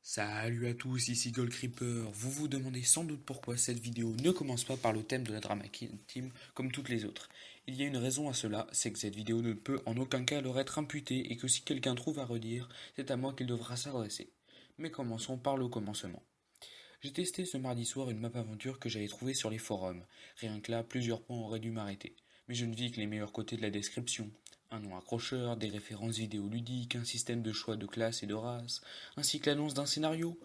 Salut à tous, ici Gold Creeper. Vous vous demandez sans doute pourquoi cette vidéo ne commence pas par le thème de la Drama Team comme toutes les autres. Il y a une raison à cela, c'est que cette vidéo ne peut en aucun cas leur être imputée et que si quelqu'un trouve à redire, c'est à moi qu'il devra s'adresser. Mais commençons par le commencement. J'ai testé ce mardi soir une map aventure que j'avais trouvée sur les forums. Rien que là, plusieurs points auraient dû m'arrêter. Mais je ne vis que les meilleurs côtés de la description. Un nom accrocheur, des références vidéoludiques, un système de choix de classe et de race, ainsi que l'annonce d'un scénario.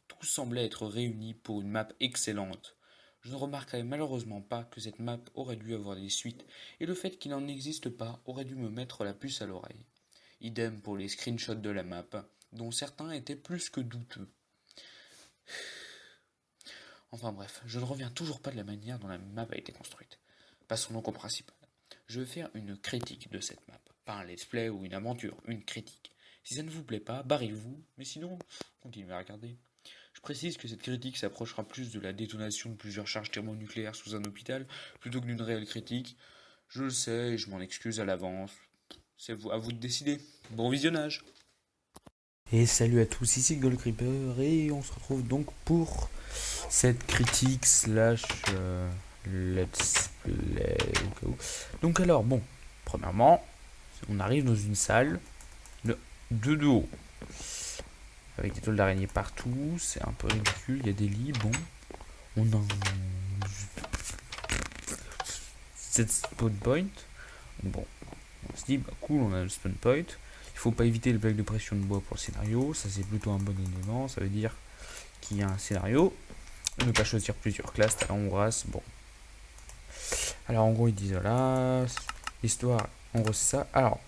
Tout semblait être réuni pour une map excellente. Je ne remarquerai malheureusement pas que cette map aurait dû avoir des suites, et le fait qu'il n'en existe pas aurait dû me mettre la puce à l'oreille. Idem pour les screenshots de la map, dont certains étaient plus que douteux. Enfin bref, je ne reviens toujours pas de la manière dont la map a été construite. Passons donc au principal. Je vais faire une critique de cette map. Pas un let's play ou une aventure, une critique. Si ça ne vous plaît pas, barrez-vous, mais sinon, continuez à regarder. Je précise que cette critique s'approchera plus de la détonation de plusieurs charges thermonucléaires sous un hôpital, plutôt que d'une réelle critique. Je le sais et je m'en excuse à l'avance. C'est à vous de décider. Bon visionnage. Et salut à tous, ici Gold Creeper et on se retrouve donc pour cette critique slash let's play go. Donc alors bon, premièrement, on arrive dans une salle de haut avec des toiles d'araignée partout, c'est un peu ridicule, il y a des lits, bon, on a 7 spawn point, bon, on se dit bah cool, on a le spawn point. Il faut pas éviter le plaque de pression de bois pour le scénario, ça c'est plutôt un bon élément, ça veut dire qu'il y a un scénario. Ne pas choisir plusieurs classes, talent ou race, bon. Alors en gros ils disent voilà, l'histoire, en gros c'est ça. Alors,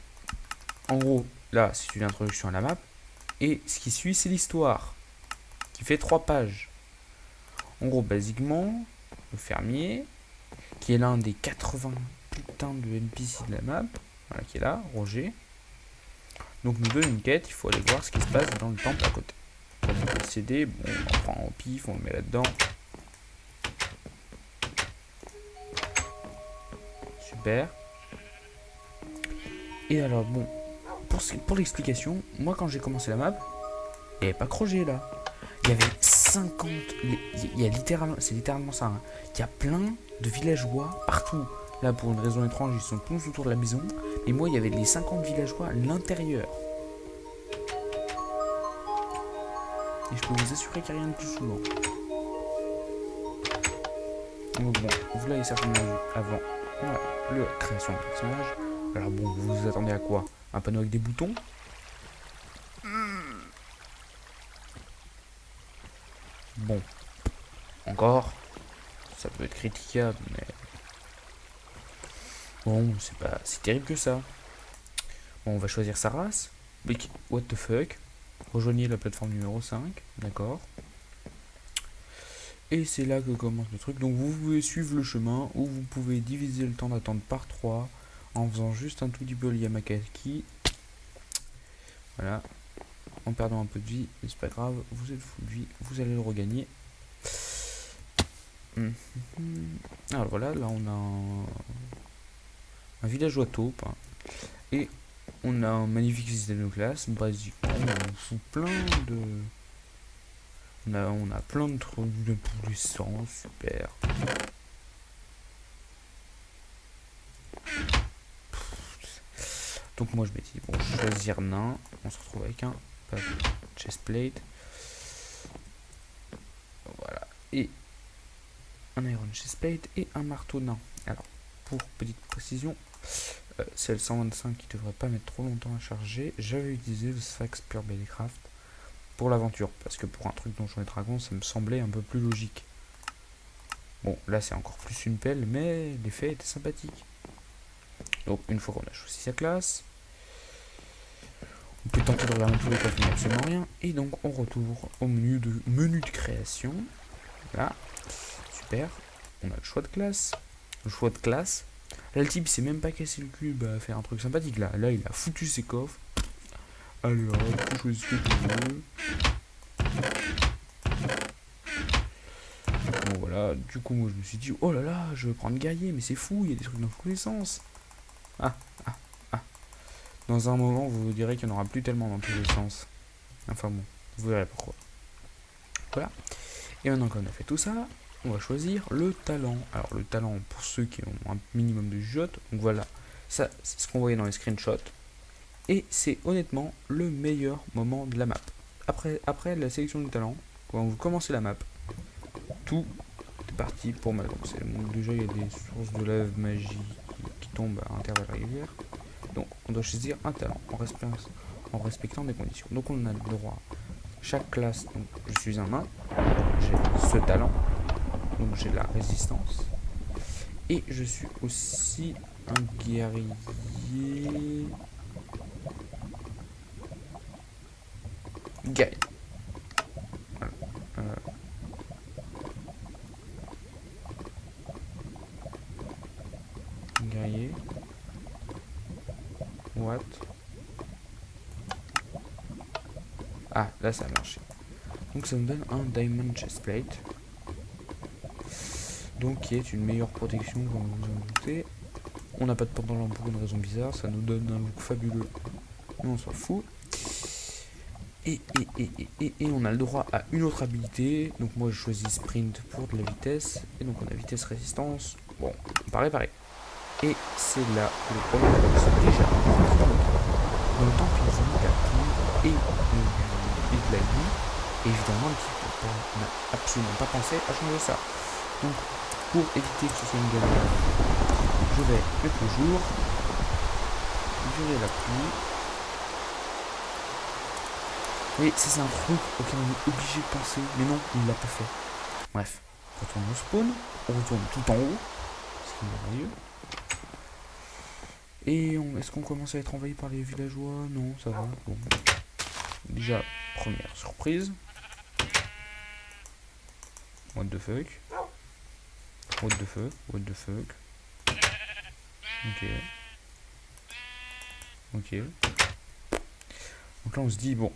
en gros, là c'est une introduction à la map, et ce qui suit c'est l'histoire, qui fait 3 pages. En gros, basiquement, le fermier, qui est l'un des 80 putains de NPC de la map, voilà qui est là, Roger, donc nous donne une quête, il faut aller voir ce qui se passe dans le temple à côté. On peut le CD, bon, on en prend au pif, on le met là-dedans. Super. Et alors, bon, pour l'explication, moi quand j'ai commencé la map, il n'y avait pas que Roger là. Il y avait 50. Il y a littéralement, c'est littéralement ça. Hein. Il y a plein de villageois partout. Là, pour une raison étrange, ils sont tous autour de la maison. Et moi, il y avait les 50 villageois à l'intérieur. Et je peux vous assurer qu'il n'y a rien de plus souvent. Donc bon, vous l'avez certainement vu avant la création de personnage. Alors bon, vous vous attendez à quoi? Un panneau avec des boutons? Bon, encore, ça peut être critiquable, mais bon, c'est pas si terrible que ça. Bon, on va choisir sa race. What the fuck? Rejoignez la plateforme numéro 5, d'accord. Et c'est là que commence le truc. Donc vous pouvez suivre le chemin ou vous pouvez diviser le temps d'attente par 3 en faisant juste un tout petit peu le Yamakaki. Voilà. En perdant un peu de vie, mais c'est pas grave, vous êtes full de vie, vous allez le regagner. Alors voilà, là on a un villageois taupe. Hein. Et on a un magnifique système de classe. Basiquement, on fout plein de... On a plein de trucs de puissance, super. Donc moi je me dis, bon, choisir nain, on se retrouve avec un chestplate. Voilà, et un iron chestplate et un marteau nain. Alors, pour petite précision, c'est le 125 qui devrait pas mettre trop longtemps à charger. J'avais utilisé le Sphax Pure Bellycraft pour l'aventure, parce que pour un truc Donjons et Dragons, ça me semblait un peu plus logique. Bon, là c'est encore plus une pelle, mais l'effet était sympathique. Donc une fois qu'on a choisi sa classe, on peut tenter de regarder tous les cas, mais absolument rien. Et donc on retourne au menu de création. Là, super. On a le choix de classe. Le choix de classe. Là le type il s'est même pas cassé le cul à faire un truc sympathique là. Là il a foutu ses coffres. Allez hop, tu choisis ce que tu veux. Bon voilà, du coup moi je me suis dit, oh là là, je vais prendre guerrier, mais c'est fou, il y a des trucs dans tous les sens. Ah. Dans un moment, vous vous direz qu'il n'y en aura plus tellement dans tous les sens. Enfin bon, vous verrez pourquoi. chocolat. Et maintenant qu'on a fait tout ça, on va choisir le talent. Alors le talent, pour ceux qui ont un minimum de jugeote, donc voilà, ça c'est ce qu'on voyait dans les screenshots. Et c'est honnêtement le meilleur moment de la map. Après la sélection du talent, quand vous commencez la map, tout est parti pour mal. Donc déjà il y a des sources de lave magie qui tombent à intervalles réguliers. Donc on doit choisir un talent en respectant des conditions. Donc on a le droit, chaque classe, donc je suis un nain, j'ai ce talent, donc j'ai la résistance. Et je suis aussi un guerrier. Guerrier. Voilà. Guerrier. What? Ah, là ça a marché. Donc ça me donne un Diamond Chestplate. Donc qui est une meilleure protection, comme vous en doutez. On n'a pas de pendant pour une raison bizarre, ça nous donne un look fabuleux. Mais on s'en fout. Et on a le droit à une autre habilité. Donc moi je choisis sprint pour de la vitesse. Et donc on a vitesse résistance. Bon, pareil. Et c'est là le premier c'est déjà dans le temps qu'ils ont mis la pluie et de la nuit. Et évidemment, on n'a absolument pas pensé à changer ça. Donc pour éviter que ce soit une galère, je vais mettre le jour, durer la pluie. Oui, ça c'est un truc auquel on est obligé de penser, mais non, il l'a pas fait. Bref, on retourne au spawn, on retourne tout en haut, ce qui est merveilleux. Et est-ce qu'on commence à être envahi par les villageois? Non, ça va. Bon. Déjà, première surprise. What the fuck? What the fuck? What the fuck? Ok. Ok. Donc là on se dit, bon.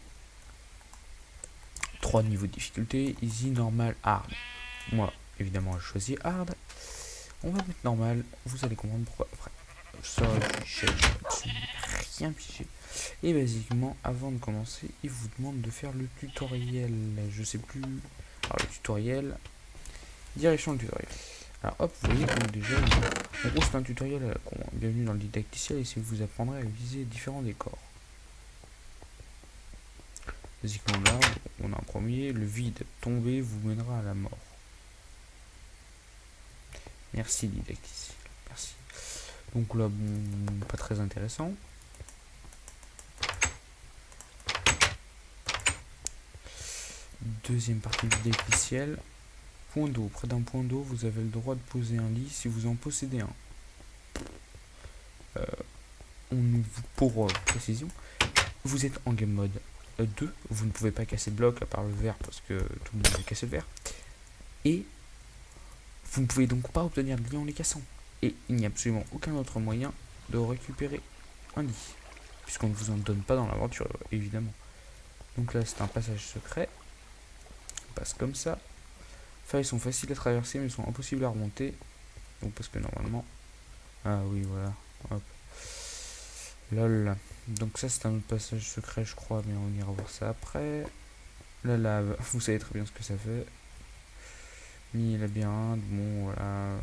3 niveaux de difficulté, easy, normal, hard. Moi, évidemment, je choisis hard. On va mettre normal, vous allez comprendre pourquoi après. Ça, je rien pigé. Et basiquement, avant de commencer, il vous demande de faire le tutoriel. Je sais plus. Alors, le tutoriel. Direction le tutoriel. Alors, hop, vous voyez, donc déjà, en gros, c'est un tutoriel. Bienvenue dans le didacticiel et si vous apprendrez à utiliser différents décors. Basiquement, là, on a un premier. Le vide tombé vous mènera à la mort. Merci, didacticiel. Merci. Donc là, bon, pas très intéressant. Deuxième partie du didacticiel. Point d'eau. Près d'un point d'eau, vous avez le droit de poser un lit si vous en possédez un. Pour précision, vous êtes en game mode 2. Vous ne pouvez pas casser le bloc à part le verre parce que tout le monde a cassé le verre. Et vous ne pouvez donc pas obtenir de lit en les cassant. Et il n'y a absolument aucun autre moyen de récupérer un lit. Puisqu'on ne vous en donne pas dans l'aventure, évidemment. Donc là, c'est un passage secret. On passe comme ça. Failles sont faciles à traverser, mais sont impossibles à remonter. Donc parce que normalement... Ah oui, voilà. Hop. Lol. Donc ça, c'est un autre passage secret, je crois, mais on ira voir ça après. La lave, vous savez très bien ce que ça fait. Mini labyrinthe, bon, voilà.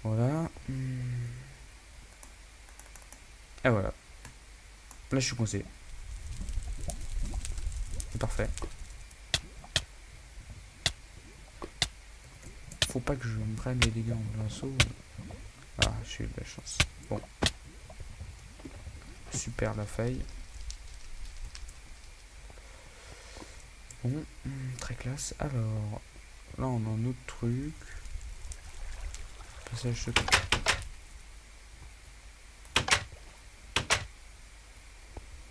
Voilà. Et voilà. Là, je suis coincé. C'est parfait. Faut pas que je me prenne les dégâts en plein saut. Ah, j'ai eu de la chance. Bon. Super la faille. Bon, très classe. Alors, là on a un autre truc. Passage secret.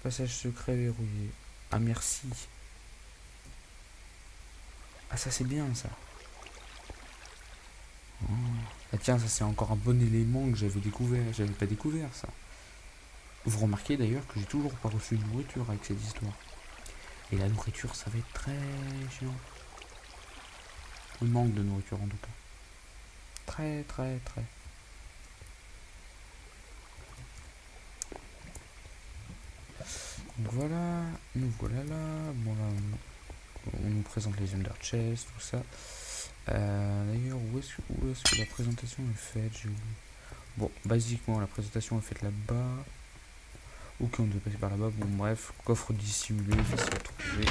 Passage secret verrouillé. Ah merci. Ah ça c'est bien ça. Oh. Ah tiens, ça c'est encore un bon élément que j'avais découvert. J'avais pas découvert ça. Vous remarquez d'ailleurs que j'ai toujours pas reçu de nourriture avec cette histoire. Et la nourriture, ça va être très chiant. Le manque de nourriture en tout cas. Très. Donc voilà, nous voilà là. Bon là, on nous présente les Under Chest, tout ça. D'ailleurs, où est-ce que la présentation est faite? J'ai oublié. Bon, basiquement, la présentation est faite là-bas. Ok, on doit passer par là-bas. Bon, bref, coffre dissimulé, facile à trouver.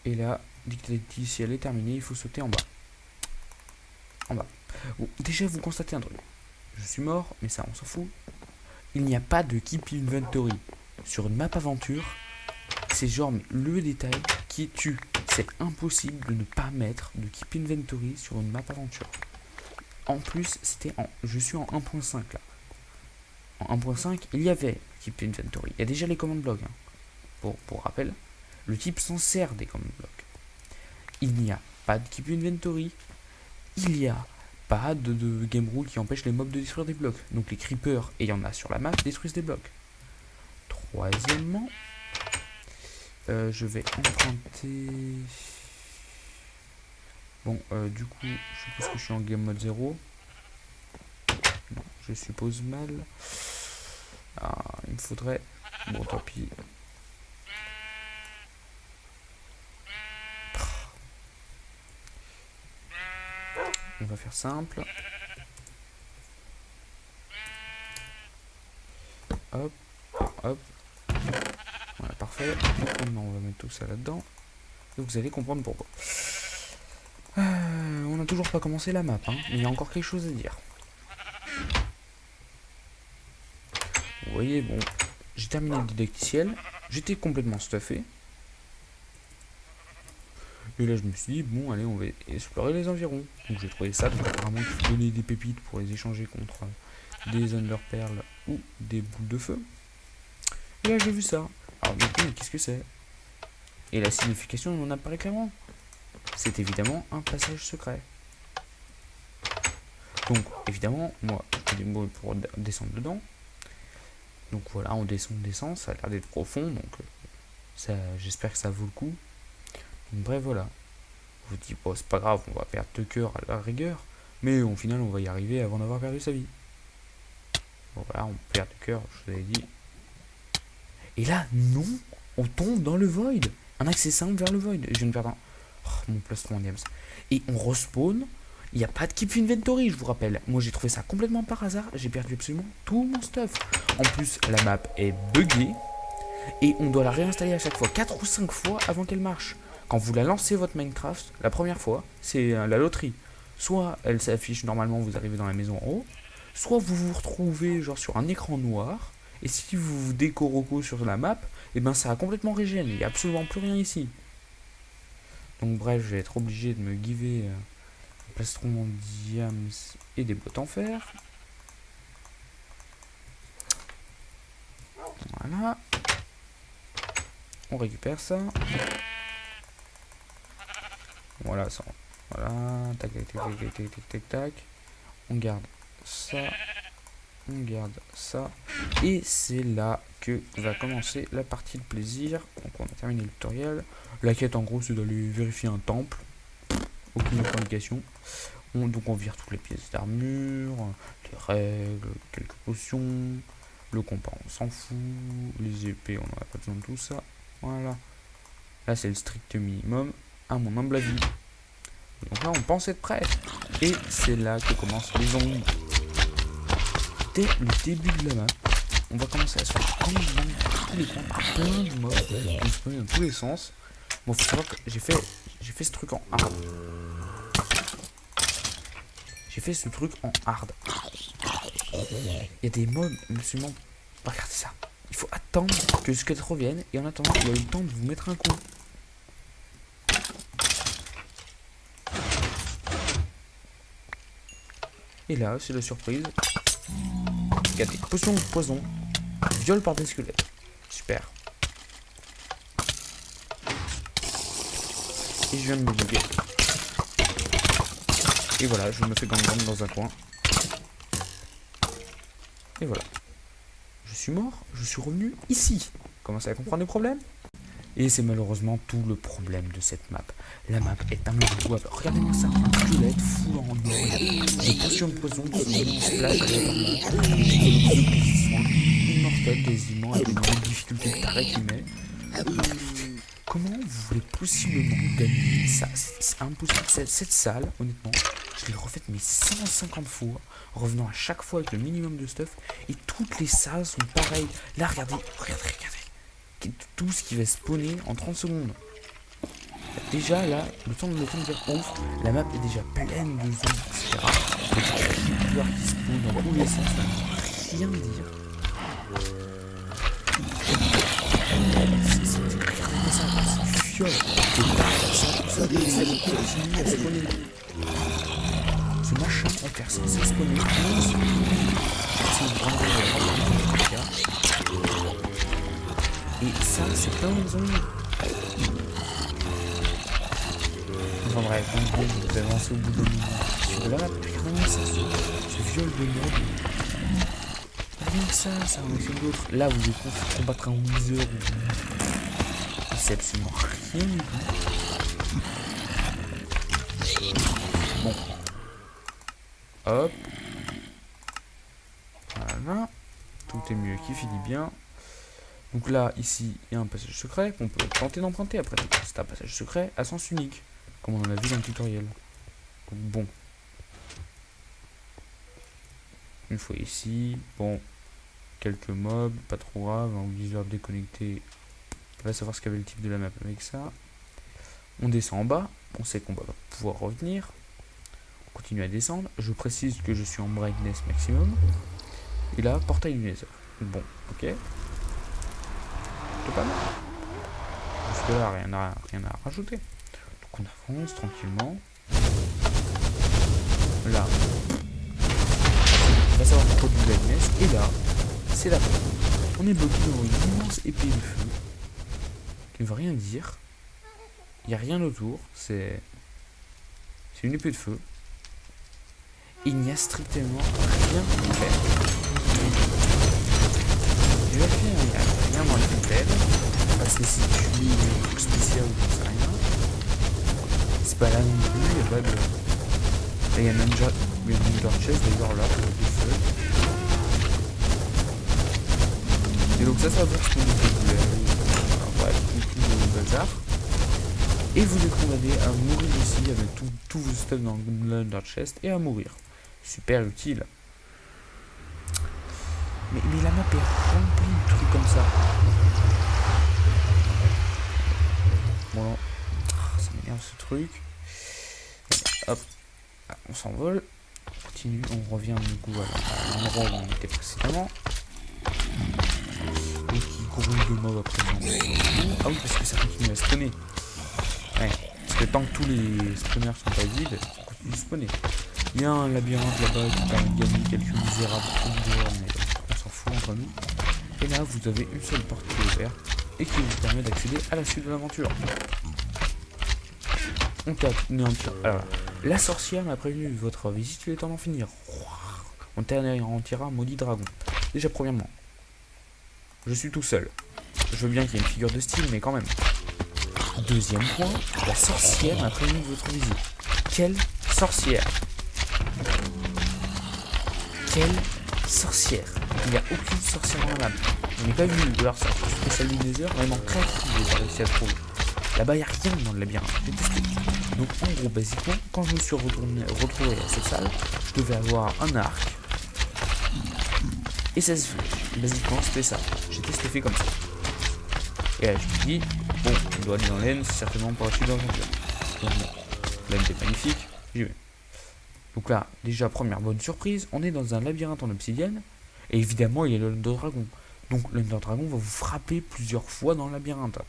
Et là, dictative, si elle est terminée, il faut sauter en bas. En bas. Bon, déjà, vous constatez un truc. Je suis mort, mais ça, on s'en fout. Il n'y a pas de Keep Inventory sur une map aventure. C'est genre le détail qui tue. C'est impossible de ne pas mettre de Keep Inventory sur une map aventure. En plus, je suis en 1.5 là. En 1.5, il y avait Keep Inventory. Il y a déjà les command blocs. Hein. Pour rappel, le type s'en sert des command blocs. Il n'y a pas de Keep Inventory. Il n'y a pas de game rule qui empêche les mobs de détruire des blocs. Donc les creepers, et il y en a sur la map, détruisent des blocs. Troisièmement, je vais emprunter... Bon, du coup, je suppose que je suis en game mode 0. Non, je suppose mal. Ah, il me faudrait... Bon, tant pis. On va faire simple. Hop, hop. Voilà, parfait. Maintenant, on va mettre tout ça là-dedans. Et vous allez comprendre pourquoi. On n'a toujours pas commencé la map, hein, mais il y a encore quelque chose à dire. Vous voyez, bon, j'ai terminé le didacticiel. J'étais complètement stuffé. Et là, je me suis dit, bon, allez, on va explorer les environs. Donc, j'ai trouvé ça. Donc, apparemment, il faut donner des pépites pour les échanger contre des underperles ou des boules de feu. Et là, j'ai vu ça. Alors, du coup, qu'est-ce que c'est? Et la signification, on en apparaît clairement. C'est évidemment un passage secret. Donc, évidemment, moi, je fais des mots pour descendre dedans. Donc, voilà, on descend. Ça a l'air d'être profond. Donc, j'espère que ça vaut le coup. Donc, bref, voilà. Je vous dis, bon, c'est pas grave, on va perdre 2 cœurs à la rigueur. Mais au final, on va y arriver avant d'avoir perdu sa vie. Bon, voilà, on perd 2 cœurs, je vous avais dit. Et là, non, on tombe dans le void. Un accès simple vers le void. Je viens de perdre mon plastron en diams. Et on respawn. Il n'y a pas de keep inventory, je vous rappelle. Moi, j'ai trouvé ça complètement par hasard. J'ai perdu absolument tout mon stuff. En plus, la map est buggée. Et on doit la réinstaller à chaque fois, 4 ou 5 fois avant qu'elle marche. Quand vous la lancez votre Minecraft, la première fois, c'est la loterie. Soit elle s'affiche normalement, vous arrivez dans la maison en haut. Soit vous vous retrouvez genre sur un écran noir. Et si vous vous décoroco sur la map, et ben ça a complètement régène. Il n'y a absolument plus rien ici. Donc bref, je vais être obligé de me giver un plastron en diams et des bottes en fer. Voilà. On récupère ça. Voilà, ça. Voilà. Tac, tac, tac, tac, tac, tac, tac, tac. On garde ça. On garde ça. Et c'est là que va commencer la partie de plaisir. Donc on a terminé le tutoriel. La quête en gros c'est d'aller vérifier un temple. Aucune autre indication. Donc on vire toutes les pièces d'armure, les règles, quelques potions. Le compas on s'en fout. Les épées on n'aurait pas besoin de tout ça. Voilà. Là c'est le strict minimum à mon humble avis. Donc là on pense être prêt. Et c'est là que commencent les zombies. Dès le début de la map, on va commencer à se faire plein de plein de mobs, on se met dans tous les sens. Bon, faut savoir que j'ai fait ce truc en hard. J'ai fait ce truc en hard. Il y a des mobs, absolument. Regardez ça. Il faut attendre que ce qu'elles reviennent, et en attendant, il y a eu le temps de vous mettre un coup. Et là, c'est la surprise. Regardez, potion de poison, viol par des squelettes. Super. Et je viens de me bugger. Et voilà, je me fais gang dans un coin. Et voilà. Je suis mort, je suis revenu ici. Commencez à comprendre les problèmes? Et c'est malheureusement tout le problème de cette map. La map est injouable. Regardez-moi ça, un squelette full en or. Des potions de poison qui sont en splash aléatoirement. Des qui sont immortels. seul, quasiment, avec les niveaux de difficulté de taré qu'il met. Comment vous voulez possiblement gagner ça? C'est impossible. Cette salle, honnêtement, je l'ai refaite mais 150 fois, revenant à chaque fois avec le minimum de stuff. Et toutes les salles sont pareilles. Là, regardez. Tout ce qui va spawner en 30 secondes. Déjà, là, le temps de dire ouf, la map est déjà pleine de zones, etc. Des creepers qui spawnent dans tous les sens, ça ne veut rien dire. Regardez ça, c'est fiole. Ça continue à spawner. Ce machin, on perd sans cesse spawner. Et ça, c'est plein de zones. Enfin bref, vous avancez au bout d'un moment sur la map. Regardez ça, ce viol de mode. Rien que ça, c'est d'autres. Là, vous êtes censé combattre un Wither. C'est absolument rien du tout. Bon. Hop. Voilà. Tout est mieux qui finit bien. Donc là, ici, il y a un passage secret qu'on peut tenter d'emprunter. Après, c'est un passage secret à sens unique, comme on en a vu dans le tutoriel. Donc bon. Une fois ici, bon. Quelques mobs, pas trop grave, un Wither déconnecté. On va savoir ce qu'avait le type de la map avec ça. On descend en bas, on sait qu'on va pouvoir revenir. On continue à descendre. Je précise que je suis en brightness maximum. Et là, portail du Nether. Bon, ok. C'est pas mal. Jusque là, rien à rajouter. Donc on avance tranquillement. Là, on va savoir pourquoi du brightness. Et là, c'est la fin. On est bloqué dans une immense épée de feu qui ne veut rien dire. Il n'y a rien autour. C'est une épée de feu. Il n'y a strictement rien à faire. Je vais faire il n'y a rien dans le tunnel. Parce que si tu lis un truc spécial ou j'en sais rien. C'est pas là non plus. Il n'y a pas de. Là, il y a un Ender Chest d'ailleurs là, de feu. Et donc ça va faire ce qu'on dit. Bref, tout le bazar. Et vous êtes condamné à mourir ici avec tout vos stuff dans l'Under Chest et à mourir. Super utile. Mais la map est remplie de trucs comme ça. Bon, ça m'énerve ce truc. Hop, on s'envole. On continue, on revient du coup à l'endroit où on était précédemment. Donc il grouille de mobs à présent. Ah oui, parce que ça continue à spawner. Ouais, parce que tant que tous les spawners sont pas vides, ça continue de spawner. Il y a un labyrinthe là-bas qui permet de gagner quelques misérables dehors, mais on s'en fout entre nous. Et là, vous avez une seule porte qui est ouverte et qui vous permet d'accéder à la suite de l'aventure. On t'anéantira. Alors, la sorcière m'a prévenu de votre visite, il est temps d'en finir. On t'anéantira un maudit dragon. Déjà, premièrement, je suis tout seul. Je veux bien qu'il y ait une figure de style, mais quand même. Deuxième point, la sorcière m'a prévenu de votre visite. Quelle sorcière? Quelle sorcière? Il n'y a aucune sorcière dans la map. Je n'ai pas vu de leur sorcière spéciale du Nether, mais il manquerait que j'ai pas réussi à trouver. Là-bas, il n'y a rien dans le labyrinthe. J'ai testé. Donc, en gros, basiquement, quand je me suis retrouvé à cette salle, je devais avoir un arc et 16 flèches. Basiquement, c'était ça. J'ai testé fait comme ça. Et là, je me dis, bon, on doit aller dans l'aine, c'est certainement pour la suite d'aventure. Donc, bon, l'aine est magnifique, j'y vais. Donc là, déjà, première bonne surprise, on est dans un labyrinthe en obsidienne, et évidemment, il y a le l'Under Dragon. Donc, l'Under Dragon va vous frapper plusieurs fois dans le labyrinthe,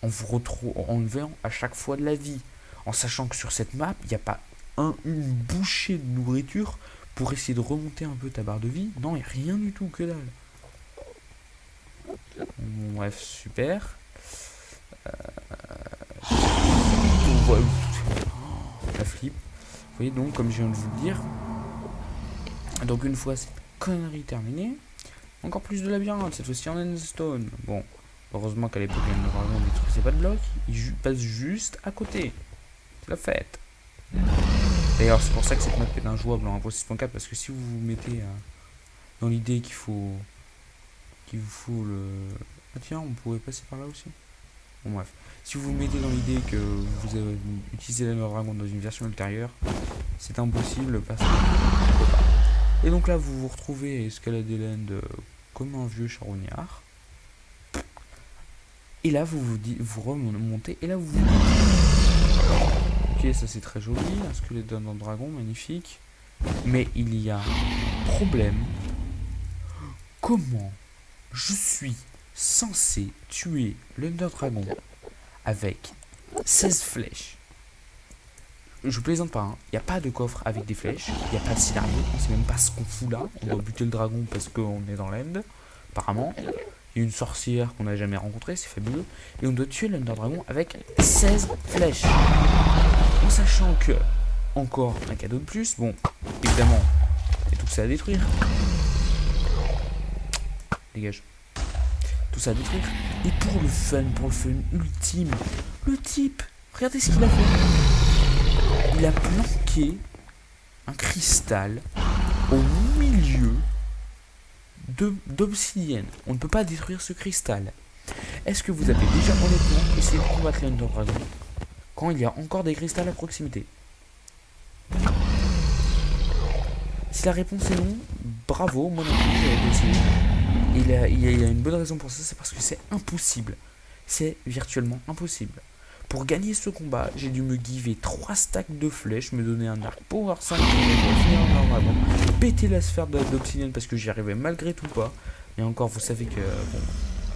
en vous enlevant à chaque fois de la vie, en sachant que sur cette map, il n'y a pas une bouchée de nourriture pour essayer de remonter un peu ta barre de vie. Non, il n'y a rien du tout, que dalle. Bref, super. La flip. Vous voyez donc, comme je viens de vous le dire. Donc une fois cette connerie terminée, encore plus de labyrinthe, cette fois-ci en endstone. Bon, heureusement qu'à l'époque, il ne détruisait pas de bloc. Il passe juste à côté. C'est la fête. D'ailleurs, c'est pour ça que cette map est injouable en 1.6.4, parce que si vous vous mettez dans l'idée qu'il faut qu'il vous faut le... Ah tiens, on pourrait passer par là aussi. Bon bref, si vous vous mettez dans l'idée que vous avez utilisé l'Ender Dragon dans une version ultérieure, c'est impossible parce que on peut pas. Et donc là, vous vous retrouvez à escalader l'end comme un vieux charognard. Et là, vous remontez, et là, vous dites... Ok, ça c'est très joli, un squelette d'un dragon, magnifique. Mais il y a un problème. Comment je suis censé tuer l'Under Dragon avec 16 flèches? Je plaisante pas, hein. Il n'y a pas de coffre avec des flèches, il n'y a pas de scénario, on sait même pas ce qu'on fout là. On doit buter le dragon parce qu'on est dans l'end, apparemment. Il y a une sorcière qu'on n'a jamais rencontrée, c'est fabuleux. Et on doit tuer l'Under Dragon avec 16 flèches. En sachant que, encore un cadeau de plus, bon, évidemment, il y a tout ça à détruire. Dégage. Tout ça à détruire. Et pour le fun ultime, le type, regardez ce qu'il a fait. Il a planqué un cristal au milieu d'obsidienne. On ne peut pas détruire ce cristal. Est-ce que vous avez déjà honnêtement essayé de combattre l'Under Dragon quand il y a encore des cristals à proximité? Si la réponse est non, bravo, moi non plus j'avais essayé. Il y a une bonne raison pour ça, c'est parce que c'est impossible. C'est virtuellement impossible. Pour gagner ce combat, j'ai dû me giver 3 stacks de flèches, me donner un arc power 5 pour finir un dragon, péter la sphère d'obsidienne parce que j'y arrivais malgré tout pas. Et encore, vous savez que bon,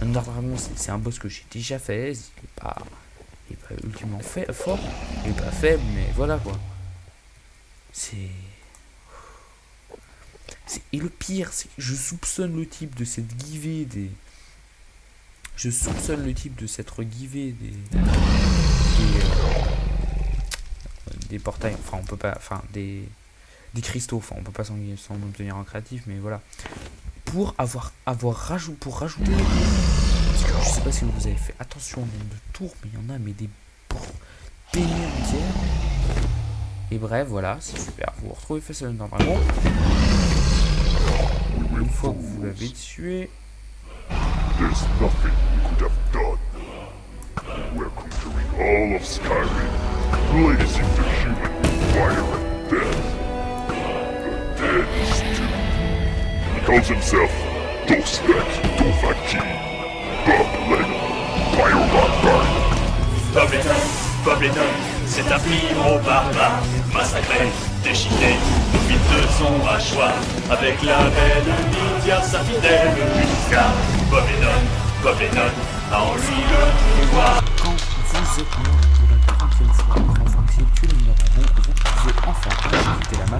Under Dragon, c'est un boss que j'ai déjà fait, il est pas ultimement fort, il est pas faible, mais voilà quoi. Et le pire, c'est que je soupçonne le type de cette givée des... Je soupçonne le type de s'être givé des portails, enfin on peut pas, enfin des cristaux, enfin on peut pas s'en obtenir en créatif, mais voilà. Pour rajouter des tours. Parce que je sais pas si vous avez fait attention au nombre de tours, mais il y en a mais des peignets entières. Et bref, voilà, c'est super. Vous vous retrouvez face à l'Under Dragon. Une fois que vous l'avez tué. There's nothing we could have done. We're conquering all of Skyrim, blazing the human fire and death. The dead is doomed. He calls himself Dostek Dovaki, Bob Lennon, Pyromancer. Poblenon, c'est un pyro barbare, massacré, déchiqueté, au fil de son hachoir, avec la belle Lydia, sa fidèle jusqu'à Poblenon, a en lui le pouvoir. Quand vous êtes mort pour la 40e fois, enfin que c'est tué l'Under Dragon, vous pouvez enfin quitter la map.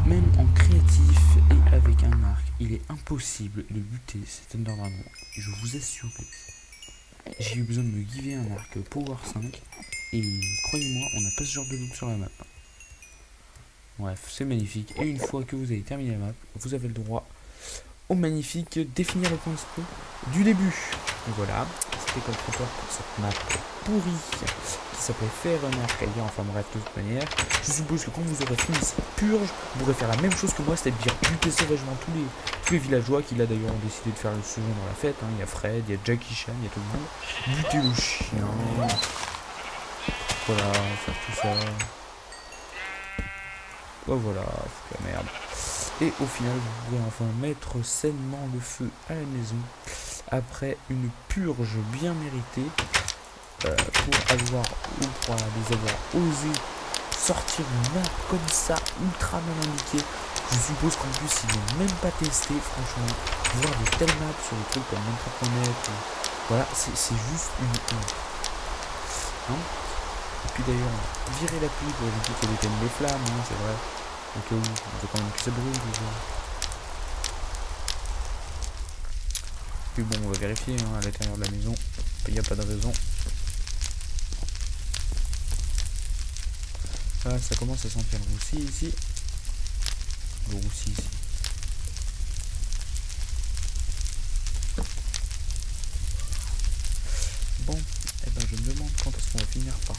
Même en créatif et avec un arc, il est impossible de buter cet Under Dragon. Je vous assure que j'ai eu besoin de me giver un arc Power 5 et croyez-moi, on n'a pas ce genre de loot sur la map. Bref, c'est magnifique. Et une fois que vous avez terminé la map, vous avez le droit au magnifique définir le point de spawn du début. Et voilà, c'était comme prépare pour cette map pourrie qui s'appelait faire un Arcadia. Enfin bref, de toute manière, je suppose que quand vous aurez fini cette purge, vous pourrez faire la même chose que moi, c'est-à-dire buter sauvagement tous les villageois qui là d'ailleurs ont décidé de faire le second dans la fête. Hein. Il y a Fred, il y a Jackie Chan, il y a tout le monde. Buter le chien. Voilà, faire tout ça. Oh voilà, c'est la merde. Et au final, vous pourrez enfin mettre sainement le feu à la maison après une purge bien méritée pour les avoir osé sortir une map comme ça, ultra mal indiquée. Je suppose qu'en plus, ils n'ont même pas testé, franchement. Voir de telles maps sur des trucs comme Minecraft.net, voilà, c'est juste une honte. Hein? Et puis d'ailleurs, virer la pluie pour éviter qu'elle éteigne les flammes, hein, c'est vrai. Au cas où, il faut quand même que ça brûle déjà. Puis bon, on va vérifier hein, à l'intérieur de la maison. Il n'y a pas de raison. Ah, ça commence à sentir le roussi ici. Le roussi ici. Bon, et ben je me demande quand est-ce qu'on va finir par.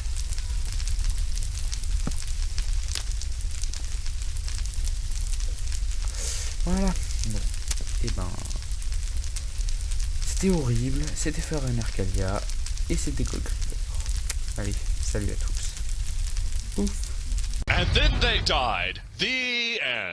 Voilà. Bon. Et ben C'était horrible, c'était Feren Arcadia et c'était Gold Gryffondor. Allez, salut à tous. Ouf. And then they died. The end.